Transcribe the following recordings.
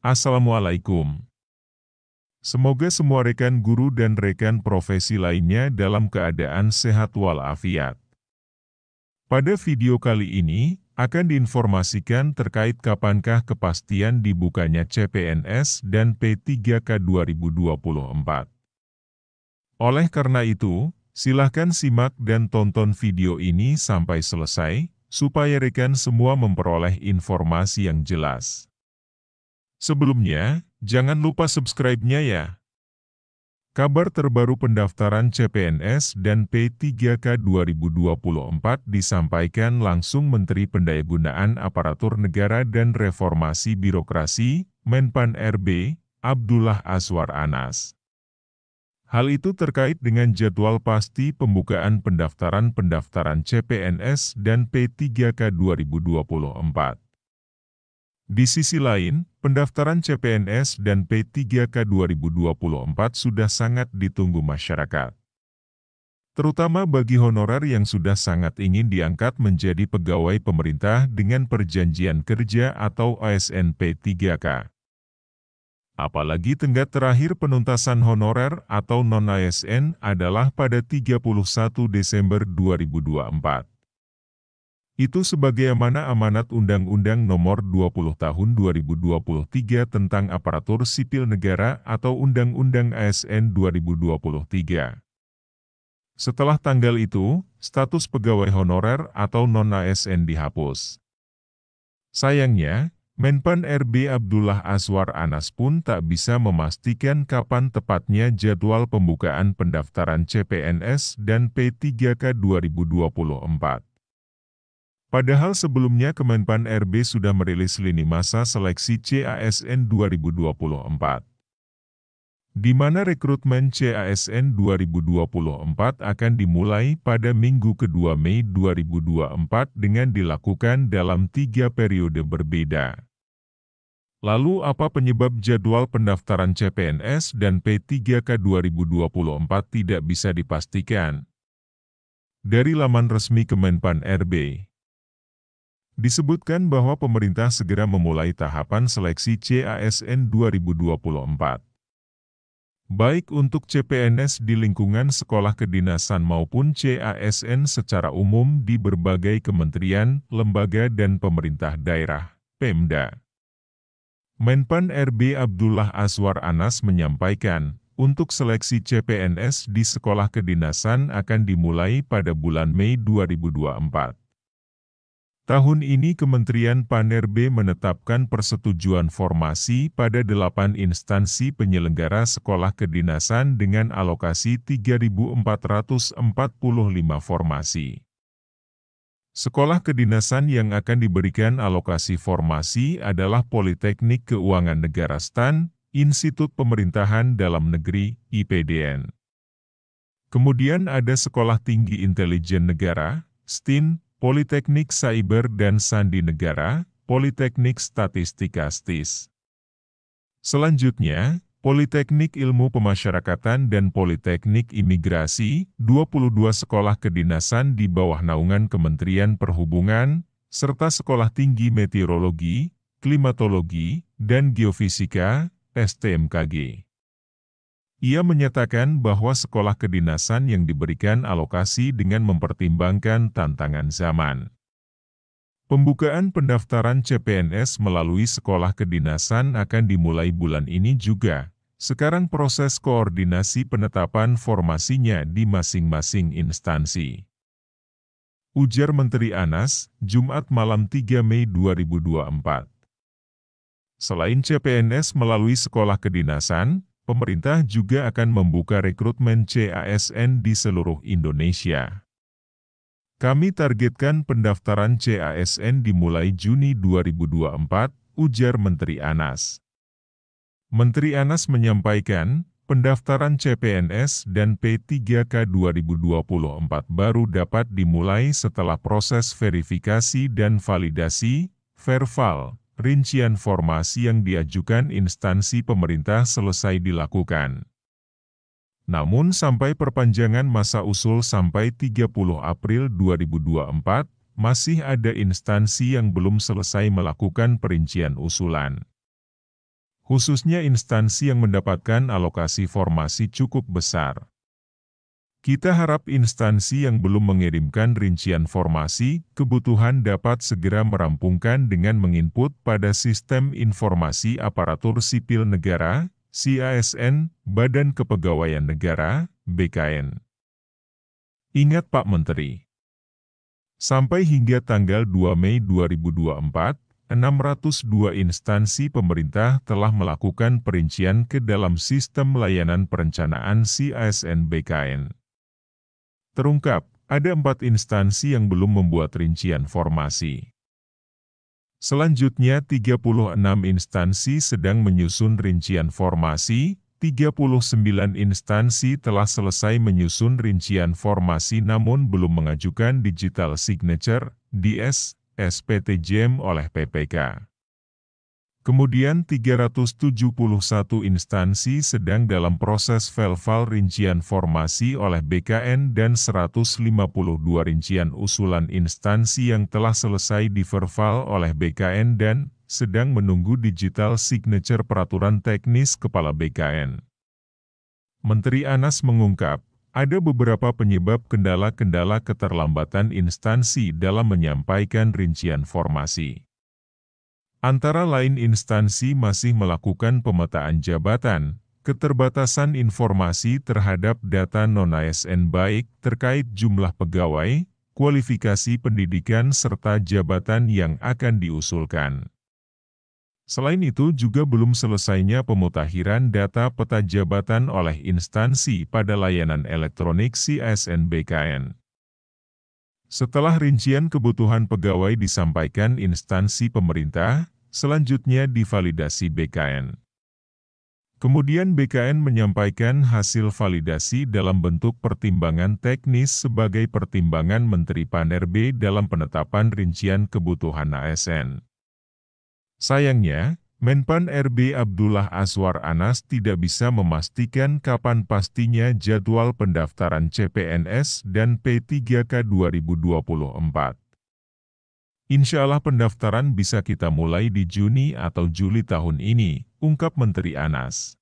Assalamualaikum. Semoga semua rekan guru dan rekan profesi lainnya dalam keadaan sehat walafiat. Pada video kali ini, akan diinformasikan terkait kapankah kepastian dibukanya CPNS dan P3K 2024. Oleh karena itu, silahkan simak dan tonton video ini sampai selesai, supaya rekan semua memperoleh informasi yang jelas. Sebelumnya, jangan lupa subscribe-nya ya. Kabar terbaru pendaftaran CPNS dan P3K 2024 disampaikan langsung Menteri Pendayagunaan Aparatur Negara dan Reformasi Birokrasi, Menpan RB, Abdullah Azwar Anas. Hal itu terkait dengan jadwal pasti pembukaan pendaftaran CPNS dan P3K 2024. Di sisi lain, pendaftaran CPNS dan P3K 2024 sudah sangat ditunggu masyarakat. Terutama bagi honorer yang sudah sangat ingin diangkat menjadi pegawai pemerintah dengan perjanjian kerja atau ASN P3K. Apalagi tenggat terakhir penuntasan honorer atau non-ASN adalah pada 31 Desember 2024. Itu sebagaimana amanat Undang-Undang Nomor 20 Tahun 2023 tentang Aparatur Sipil Negara atau Undang-Undang ASN 2023. Setelah tanggal itu, status pegawai honorer atau non-ASN dihapus. Sayangnya, Menpan RB Abdullah Azwar Anas pun tak bisa memastikan kapan tepatnya jadwal pembukaan pendaftaran CPNS dan P3K 2024. Padahal sebelumnya Kemenpan RB sudah merilis lini masa seleksi CASN 2024. Di mana rekrutmen CASN 2024 akan dimulai pada Minggu kedua Mei 2024 dengan dilakukan dalam 3 periode berbeda. Lalu apa penyebab jadwal pendaftaran CPNS dan P3K 2024 tidak bisa dipastikan? Dari laman resmi Kemenpan RB, disebutkan bahwa pemerintah segera memulai tahapan seleksi CASN 2024. Baik untuk CPNS di lingkungan sekolah kedinasan maupun CASN secara umum di berbagai kementerian, lembaga dan pemerintah daerah, Pemda. Menpan RB Abdullah Azwar Anas menyampaikan, untuk seleksi CPNS di sekolah kedinasan akan dimulai pada bulan Mei 2024. Tahun ini Kementerian PAN-RB menetapkan persetujuan formasi pada 8 instansi penyelenggara sekolah kedinasan dengan alokasi 3.445 formasi. Sekolah kedinasan yang akan diberikan alokasi formasi adalah Politeknik Keuangan Negara STAN, Institut Pemerintahan Dalam Negeri, IPDN. Kemudian ada Sekolah Tinggi Intelijen Negara, STIN, Politeknik Cyber dan Sandi Negara, Politeknik Statistika STIS. Selanjutnya, Politeknik Ilmu Pemasyarakatan dan Politeknik Imigrasi, 22 sekolah kedinasan di bawah naungan Kementerian Perhubungan, serta Sekolah Tinggi Meteorologi, Klimatologi, dan Geofisika, STMKG. Ia menyatakan bahwa sekolah kedinasan yang diberikan alokasi dengan mempertimbangkan tantangan zaman. Pembukaan pendaftaran CPNS melalui sekolah kedinasan akan dimulai bulan ini juga. Sekarang proses koordinasi penetapan formasinya di masing-masing instansi. Ujar Menteri Anas, Jumat malam 3 Mei 2024. Selain CPNS melalui sekolah kedinasan, pemerintah juga akan membuka rekrutmen CASN di seluruh Indonesia. Kami targetkan pendaftaran CASN dimulai Juni 2024, ujar Menteri Anas. Menteri Anas menyampaikan, pendaftaran CPNS dan P3K 2024 baru dapat dimulai setelah proses verifikasi dan validasi, verval, rincian formasi yang diajukan instansi pemerintah selesai dilakukan. Namun sampai perpanjangan masa usul sampai 30 April 2024, masih ada instansi yang belum selesai melakukan perincian usulan. khususnya instansi yang mendapatkan alokasi formasi cukup besar. Kita harap instansi yang belum mengirimkan rincian formasi kebutuhan dapat segera merampungkan dengan menginput pada Sistem Informasi Aparatur Sipil Negara, (SIASN), Badan Kepegawaian Negara, (BKN). Ingat Pak Menteri, sampai hingga tanggal 2 Mei 2024, 602 instansi pemerintah telah melakukan perincian ke dalam Sistem Layanan Perencanaan SIASN BKN. Terungkap, ada 4 instansi yang belum membuat rincian formasi. Selanjutnya 36 instansi sedang menyusun rincian formasi, 39 instansi telah selesai menyusun rincian formasi namun belum mengajukan Digital Signature, DS, SPTJM oleh PPK. Kemudian 371 instansi sedang dalam proses velval rincian formasi oleh BKN dan 152 rincian usulan instansi yang telah selesai diverval oleh BKN dan sedang menunggu Digital Signature Peraturan Teknis Kepala BKN. Menteri Anas mengungkap, ada beberapa penyebab kendala-kendala keterlambatan instansi dalam menyampaikan rincian formasi. Antara lain instansi masih melakukan pemetaan jabatan, keterbatasan informasi terhadap data non-ASN baik terkait jumlah pegawai, kualifikasi pendidikan serta jabatan yang akan diusulkan. Selain itu juga belum selesainya pemutakhiran data peta jabatan oleh instansi pada layanan elektronik SIASN BKN. Setelah rincian kebutuhan pegawai disampaikan instansi pemerintah, selanjutnya divalidasi BKN. Kemudian BKN menyampaikan hasil validasi dalam bentuk pertimbangan teknis sebagai pertimbangan Menteri PAN-RB dalam penetapan rincian kebutuhan ASN. Sayangnya, Menpan-RB Abdullah Azwar Anas tidak bisa memastikan kapan pastinya jadwal pendaftaran CPNS dan P3K 2024. Insya Allah pendaftaran bisa kita mulai di Juni atau Juli tahun ini, ungkap Menteri Anas.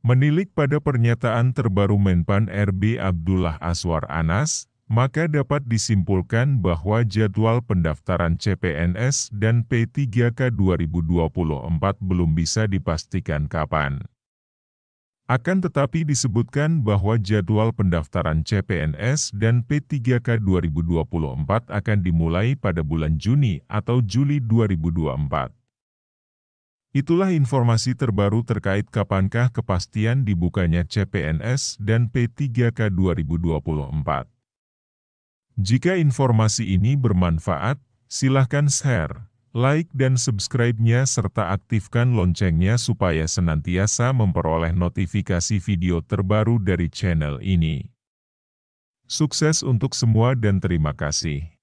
Menilik pada pernyataan terbaru Menpan-RB Abdullah Azwar Anas, maka dapat disimpulkan bahwa jadwal pendaftaran CPNS dan P3K 2024 belum bisa dipastikan kapan. Akan tetapi disebutkan bahwa jadwal pendaftaran CPNS dan P3K 2024 akan dimulai pada bulan Juni atau Juli 2024. Itulah informasi terbaru terkait kapankah kepastian dibukanya CPNS dan P3K 2024. Jika informasi ini bermanfaat, silakan share, like dan subscribe-nya serta aktifkan loncengnya supaya senantiasa memperoleh notifikasi video terbaru dari channel ini. Sukses untuk semua dan terima kasih.